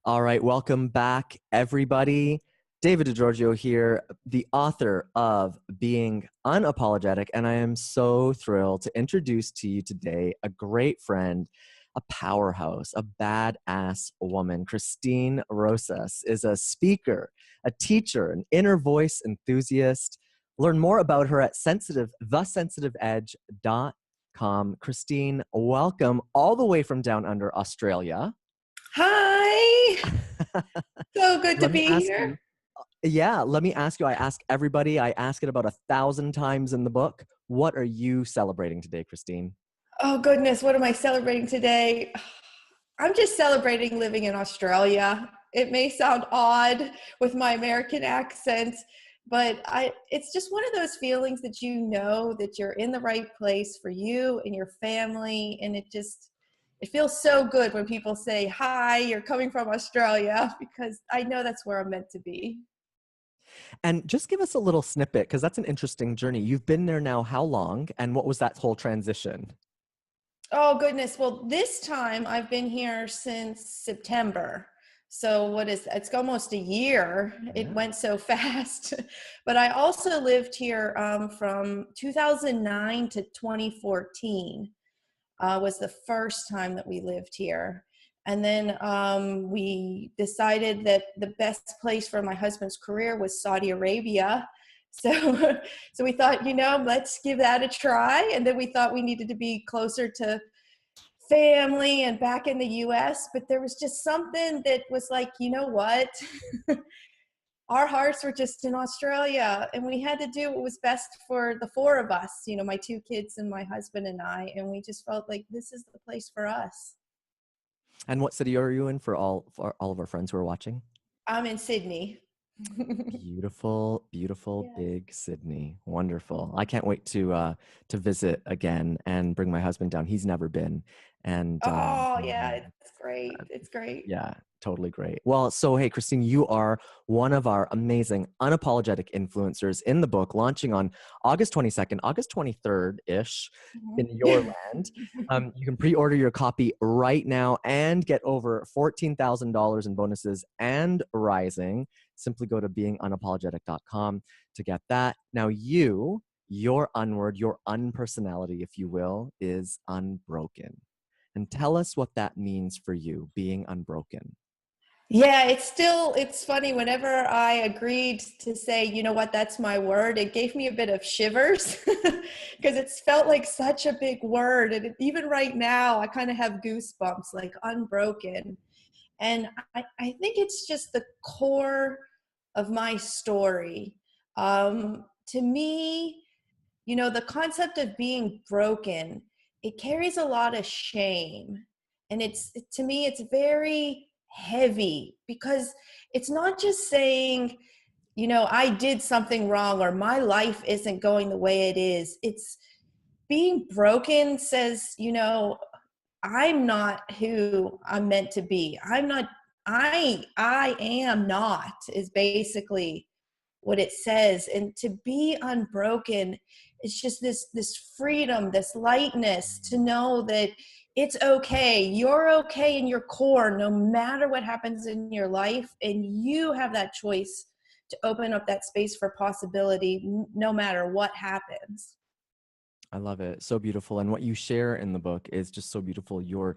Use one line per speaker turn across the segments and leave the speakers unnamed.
All right, welcome back, everybody. Davide Di Giorgio here, the author of Being Unapologetic, and I am so thrilled to introduce to you today a great friend, a powerhouse, a badass woman. Christine Rosas is a speaker, a teacher, an inner voice enthusiast. Learn more about her at thesensitiveedge.com. Christine, welcome all the way from down under Australia.
Hi, so good to
Let me
be
ask
here.
you. Yeah, let me ask you. I ask everybody. I ask it about 1,000 times in the book. What are you celebrating today, Christine?
Oh goodness, what am I celebrating today? I'm just celebrating living in Australia. It may sound odd with my American accent, but it's just one of those feelings that you know that you're in the right place for you and your family, and it feels so good when people say, "Hi, you're coming from Australia," because I know that's where I'm meant to be.
And just give us a little snippet, because that's an interesting journey. You've been there now how long? And what was that whole transition?
Oh goodness. Well, this time I've been here since September. So it's almost a year. It
Yeah.
went so fast. But I also lived here from 2009 to 2014 was the first time that we lived here. And then we decided that the best place for my husband's career was Saudi Arabia. So, so we thought, let's give that a try. And then we thought we needed to be closer to family and back in the US. But there was just something that was like, you know what? Our hearts were just in Australia, and we had to do what was best for the four of us, my two kids and my husband and I, and we just felt like this is the place for us.
And what city are you in for all of our friends who are watching?
I'm in Sydney.
Beautiful, beautiful,
Yes.
big Sydney. Wonderful. I can't wait to visit again and bring my husband down. He's never been. And
Oh, yeah, it's great. It's great.
yeah, totally great. Well, so hey, Christine, you are one of our amazing unapologetic influencers in the book, launching on August 22nd, August 23rd-ish in your
Mhm.
land. You can pre-order your copy right now and get over $14,000 in bonuses and rising. Simply go to beingunapologetic.com to get that. Now your unword, your unpersonality, if you will, is unbroken. And tell us what that means for you, being unbroken.
Yeah, it's funny. Whenever I agreed to say, you know what, that's my word, it gave me a bit of shivers because it's felt like such a big word. And even right now, I kind of have goosebumps, like unbroken. And I think it's just the core of my story. To me, the concept of being broken, it carries a lot of shame. And to me, it's very heavy because it's not just saying, I did something wrong or my life isn't going the way it is. It's being broken says, I'm not who I'm meant to be. I am not is basically what it says. And to be unbroken, it's just this freedom, this lightness to know that it's okay. You're okay in your core, no matter what happens in your life. And you have that choice to open up that space for possibility, no matter what happens.
I love it. So beautiful. And what you share in the book is just so beautiful. Your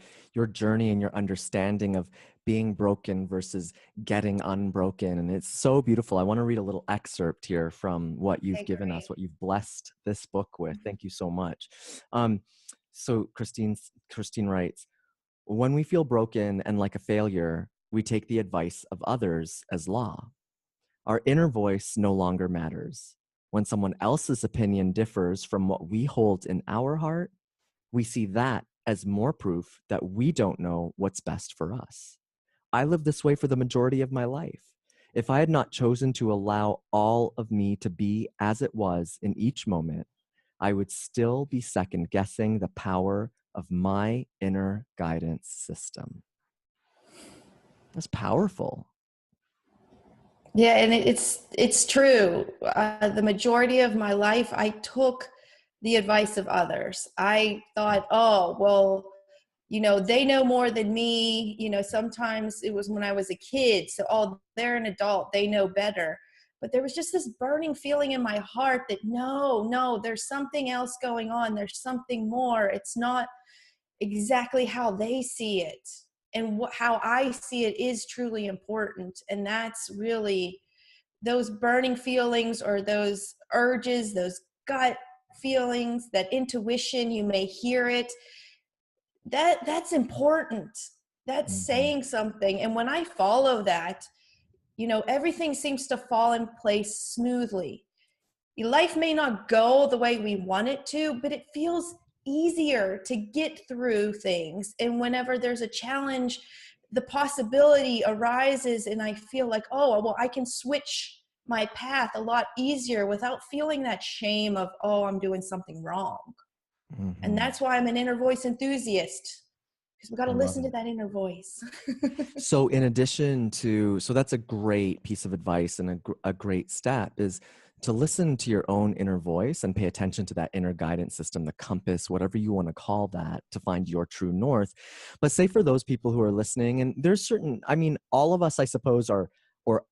journey and your understanding of being broken versus getting unbroken. And it's so beautiful. I want to read a little excerpt here from what you've
Okay,
given us,
great.
what you've blessed this book with. Thank you so much. Um, so Christine writes, when we feel broken and like a failure, we take the advice of others as law. Our inner voice no longer matters. When someone else's opinion differs from what we hold in our heart, we see that as more proof that we don't know what's best for us. I lived this way for the majority of my life. If I had not chosen to allow all of me to be as it was in each moment, I would still be second guessing the power of my inner guidance system. That's powerful.
Yeah, and it's true. The majority of my life, I took the advice of others. I thought, oh, well, They know more than me. Sometimes it was when I was a kid, so they're an adult, they know better. But there was just this burning feeling in my heart that no, there's something else going on. There's something more. It's not exactly how they see it. And how I see it is truly important. And that's really those burning feelings, or those urges, those gut feelings, that intuition, you may hear it. That's important. That's
Mhm.
saying something. And when I follow that, everything seems to fall in place smoothly. Life may not go the way we want it to, but it feels easier to get through things. And whenever there's a challenge, the possibility arises, and I feel like, oh, well, I can switch my path a lot easier without feeling that shame of, oh, I'm doing something wrong. And
Mhm.
that's why I'm an inner voice enthusiast, because we got
I
to
love
listen to
it.
that inner voice.
So in addition to, so that's a great piece of advice, and a great step is to listen to your own inner voice and pay attention to that inner guidance system, the compass, whatever you want to call that, to find your true north. But say for those people who are listening, and there's certain, I mean, all of us, I suppose, are, or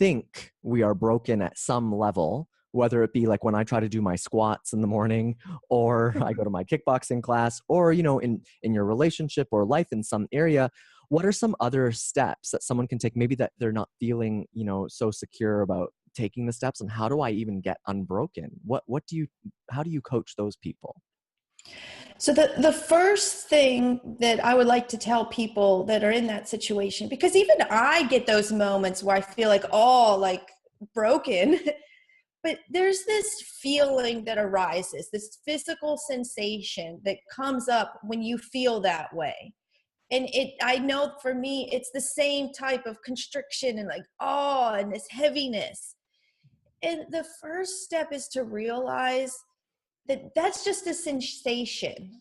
think we are broken at some level, whether it be like when I try to do my squats in the morning, or I go to my kickboxing class, or, in your relationship or life in some area. What are some other steps that someone can take, maybe that they're not feeling, so secure about taking the steps? And how do I even get unbroken? How do you coach those people?
So the first thing that I would like to tell people that are in that situation, because even I get those moments where I feel like, oh, like broken, but there's this feeling that arises, this physical sensation that comes up when you feel that way. And I know for me, it's the same type of constriction and like, oh, and this heaviness. And the first step is to realize that that's just a sensation.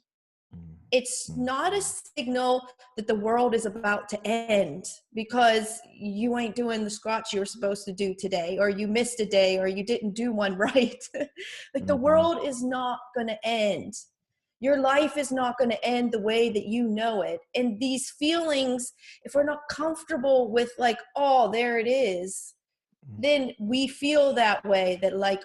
It's
Mm.
not a signal that the world is about to end because you ain't doing the squats you were supposed to do today, or you missed a day, or you didn't do one right. Like, the
Mhm.
world is not going to end. Your life is not going to end the way that you know it. And these feelings, if we're not comfortable with like, oh, there it is,
Mm.
then we feel that way, that like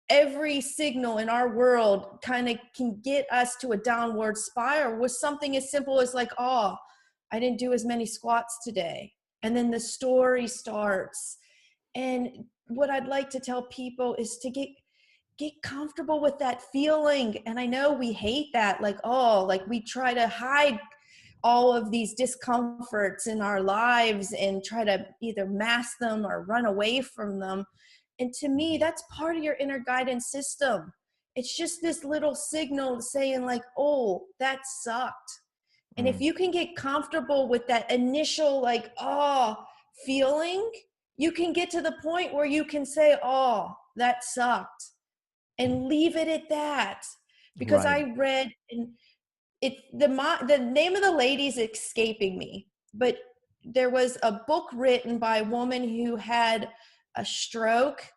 every signal in our world kind of can get us to a downward spiral with something as simple as like, oh, I didn't do as many squats today. And then the story starts. And what I'd like to tell people is to get comfortable with that feeling. And I know we hate that, like, oh, like we try to hide all of these discomforts in our lives and try to either mask them or run away from them. And to me, that's part of your inner guidance system. It's just this little signal saying like, oh, that sucked. And if
Mm.
you can get comfortable with that initial like, oh, feeling, you can get to the point where you can say, oh, that sucked, and leave it at that. Because
Right.
I read, and the name of the lady's escaping me, but there was a book written by a woman who had a stroke,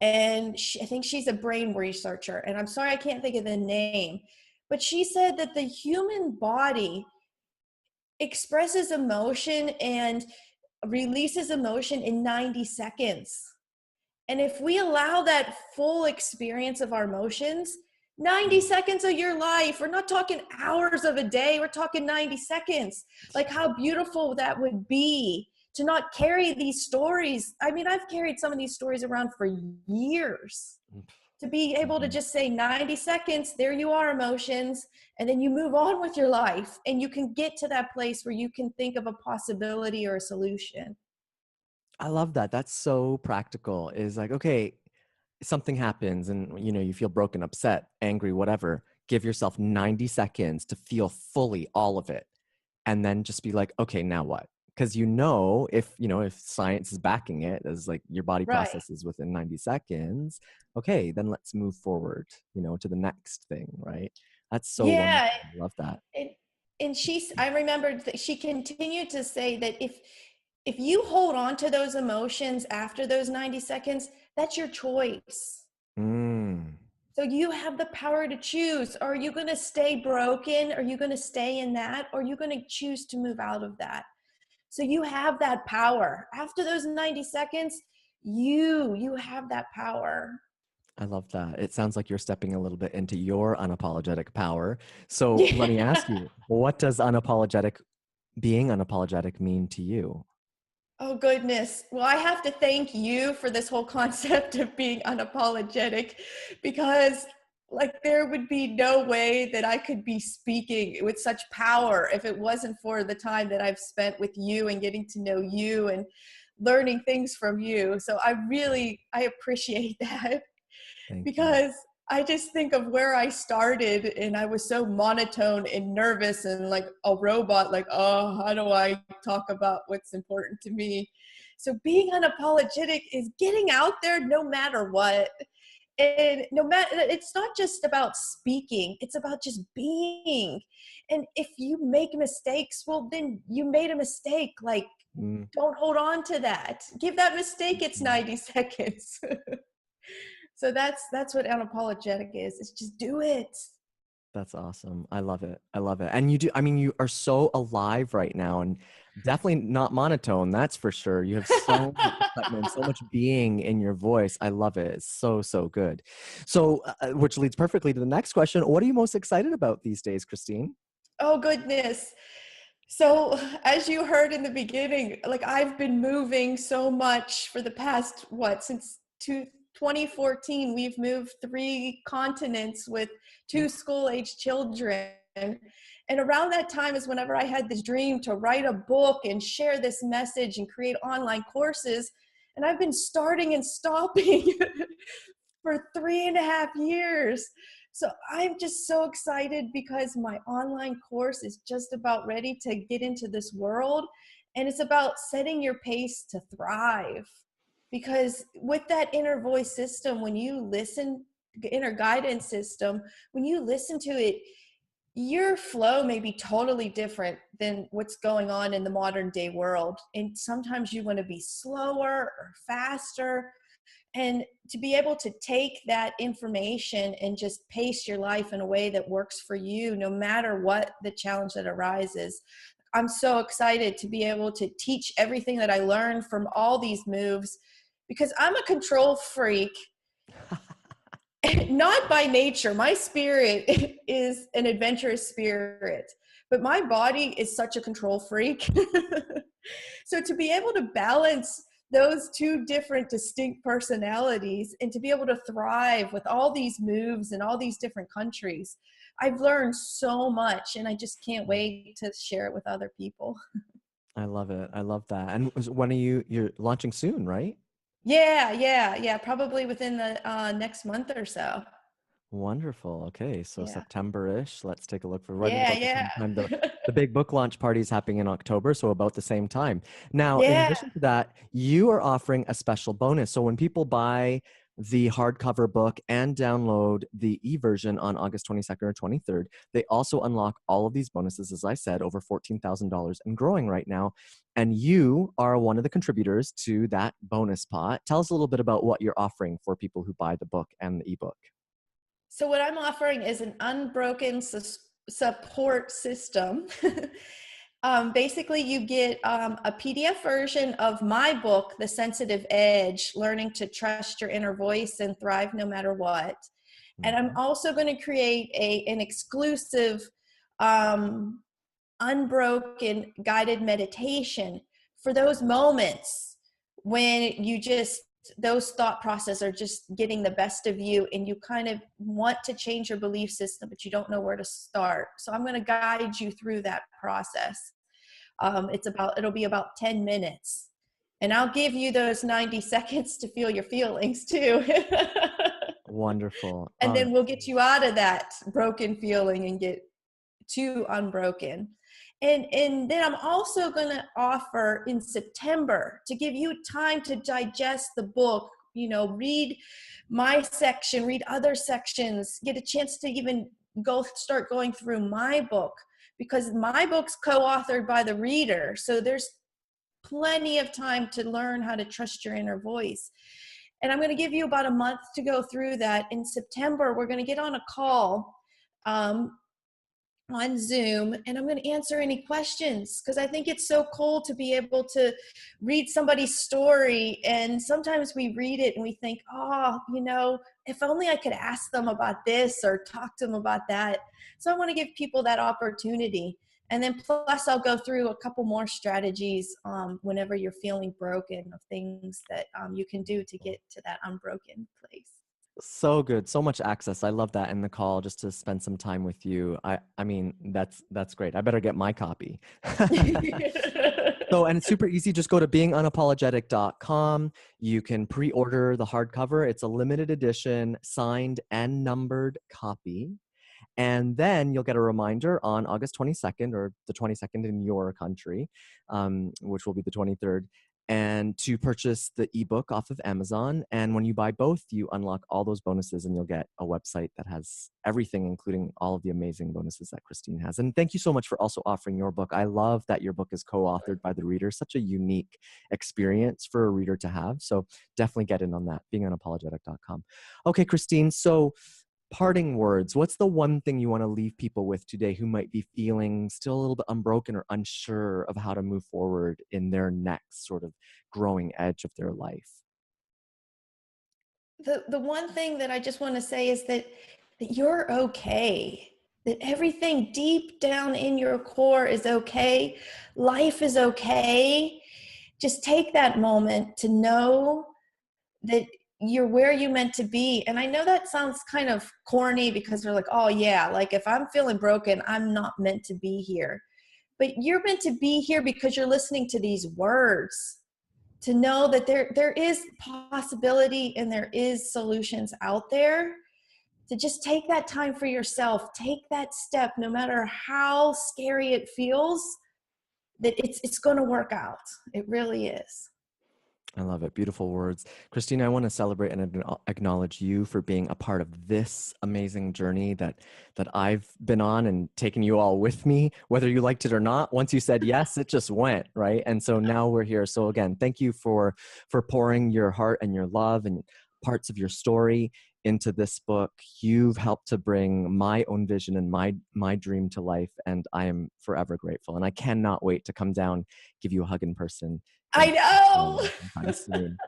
and I think she's a brain researcher, and I'm sorry I can't think of the name, but she said that the human body expresses emotion and releases emotion in 90 seconds. And if we allow that full experience of our emotions, 90
Mm.
seconds of your life, we're not talking hours of a day, we're talking 90 seconds. Like, how beautiful that would be to not carry these stories. I mean, I've carried some of these stories around for years. To be able to
Mhm.
just say 90 seconds, there you are, emotions, and then you move on with your life, and you can get to that place where you can think of a possibility or a solution.
I love that. That's so practical. Is like, okay, something happens and you feel broken, upset, angry, whatever. Give yourself 90 seconds to feel fully all of it. And then just be like, okay, now what? Because if science is backing it as like your body
Right.
processes within 90 seconds, okay, then let's move forward, to the next thing, right? That's so
Yeah.
wonderful. I love that.
And I remembered that she continued to say that if you hold on to those emotions after those 90 seconds, that's your choice.
Mm.
So you have the power to choose. Are you going to stay broken? Are you going to stay in that? Or are you going to choose to move out of that? So you have that power. After those 90 seconds, you have that power.
I love that. It sounds like you're stepping a little bit into your unapologetic power. So let me
Yeah.
ask you, what does being unapologetic mean to you?
Oh, goodness. Well, I have to thank you for this whole concept of being unapologetic, because like there would be no way that I could be speaking with such power if it wasn't for the time that I've spent with you and getting to know you and learning things from you. So I appreciate that,
Thank you.
because I just think of where I started and I was so monotone and nervous and like a robot, like, oh, how do I talk about what's important to me? So being unapologetic is getting out there no matter what. And no matter, it's not just about speaking, it's about just being. And if you make mistakes, well, then you made a mistake. Like,
Mm,
don't hold on to that. Give that mistake its
mhm.
90 seconds. So that's what unapologetic is. It's just do it.
That's awesome. I love it. I love it. And you do, I mean, you are so alive right now and definitely not monotone, that's for sure. You have so much excitement, so much being in your voice. I love it. It's so, so good. So, which leads perfectly to the next question. What are you most excited about these days, Christine?
Oh, goodness. So, as you heard in the beginning, like I've been moving so much for the past, since 2014, we've moved 3 continents with 2 school-age children. And around that time is whenever I had this dream to write a book and share this message and create online courses. And I've been starting and stopping for 3.5 years. So I'm just so excited because my online course is just about ready to get into this world. And it's about setting your pace to thrive. Because with that inner voice system, when you listen, inner guidance system, when you listen to it, your flow may be totally different than what's going on in the modern day world. And sometimes you want to be slower or faster, and to be able to take that information and just pace your life in a way that works for you, no matter what the challenge that arises. I'm so excited to be able to teach everything that I learned from all these moves, because I'm a control freak. Not by nature. My spirit is an adventurous spirit, but my body is such a control freak. So to be able to balance those two different distinct personalities and to be able to thrive with all these moves in all these different countries, I've learned so much, and I just can't wait to share it with other people.
I love it. I love that. And when are you're launching soon, right?
Yeah. Probably within the next month or so.
Wonderful. Okay, so
Yeah.
September-ish. Let's take a look for right at
Yeah.
about the
Yeah.
same time. The big book launch party is happening in October, so about the same time. Now, in
Yeah.
addition to that, you are offering a special bonus. So when people buy the hardcover book and download the e-version on August 22nd or 23rd, they also unlock all of these bonuses, as I said, over $14,000 and growing right now. And you are one of the contributors to that bonus pot. Tell us a little bit about what you're offering for people who buy the book and the ebook.
So what I'm offering is an unbroken support system. Basically, you get a PDF version of my book, The Sensitive Edge, Learning to Trust Your Inner Voice and Thrive No Matter What. And I'm
Mhm.
also going to create an exclusive um, unbroken guided meditation for those moments when you just, those thought processes are just getting the best of you and you kind of want to change your belief system but you don't know where to start. So I'm going to guide you through that process. It'll be about 10 minutes, and I'll give you those 90 seconds to feel your feelings too.
Wonderful.
And then we'll get you out of that broken feeling and get to unbroken. And then I'm also going to offer in September to give you time to digest the book, read my section, read other sections, get a chance to even start going through my book, because my book's co-authored by the reader. So there's plenty of time to learn how to trust your inner voice. And I'm going to give you about a month to go through that. In September, we're going to get on a call um, on Zoom, and I'm going to answer any questions, because I think it's so cool to be able to read somebody's story. And sometimes we read it and we think, oh, if only I could ask them about this or talk to them about that. So I want to give people that opportunity. And then plus I'll go through a couple more strategies whenever you're feeling broken, of things that you can do to get to that unbroken place.
So good. So much access. I love that in the call, just to spend some time with you. I mean, that's great. I better get my copy. So, and it's super easy. Just go to beingunapologetic.com. You can pre-order the hardcover. It's a limited edition, signed and numbered copy. And then you'll get a reminder on August 22nd, or the 22nd in your country, which will be the 23rd, and to purchase the ebook off of Amazon. And when you buy both, you unlock all those bonuses, and you'll get a website that has everything, including all of the amazing bonuses that Christine has. And thank you so much for also offering your book. I love that your book is co-authored by the reader. Such a unique experience for a reader to have. So definitely get in on that, beingunapologetic.com. Okay, Christine, so parting words, what's the one thing you want to leave people with today who might be feeling still a little bit unbroken or unsure of how to move forward in their next sort of growing edge of their life?
The one thing that I just want to say is that you're okay. That everything deep down in your core is okay. Life is okay. Just take that moment to know that you're where you meant to be. And I know that sounds kind of corny, because they're like, oh yeah, like if I'm feeling broken, I'm not meant to be here. But you're meant to be here because you're listening to these words, to know that there is possibility and there is solutions out there. To just take that time for yourself, take that step, no matter how scary it feels, that it's going to work out. It really is.
I love it. Beautiful words. Christina, I want to celebrate and acknowledge you for being a part of this amazing journey that I've been on, and taking you all with me, whether you liked it or not. Once you said yes, it just went, right? And so now we're here. So again, thank you for pouring your heart and your love and parts of your story into this book. You've helped to bring my own vision and my dream to life, and I am forever grateful. And I cannot wait to come down, give you a hug in person
I know.
sometime soon.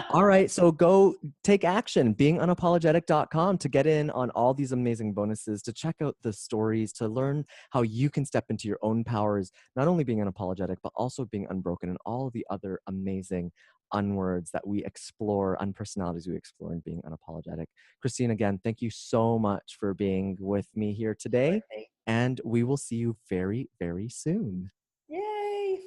All right, so go take action, beingunapologetic.com, to get in on all these amazing bonuses, to check out the stories, to learn how you can step into your own powers, not only being unapologetic, but also being unbroken, and all the other amazing unwords that we explore, unpersonalities we explore in being unapologetic. Christine, again, thank you so much for being with me here today, and we will see you very, very soon.
Yay.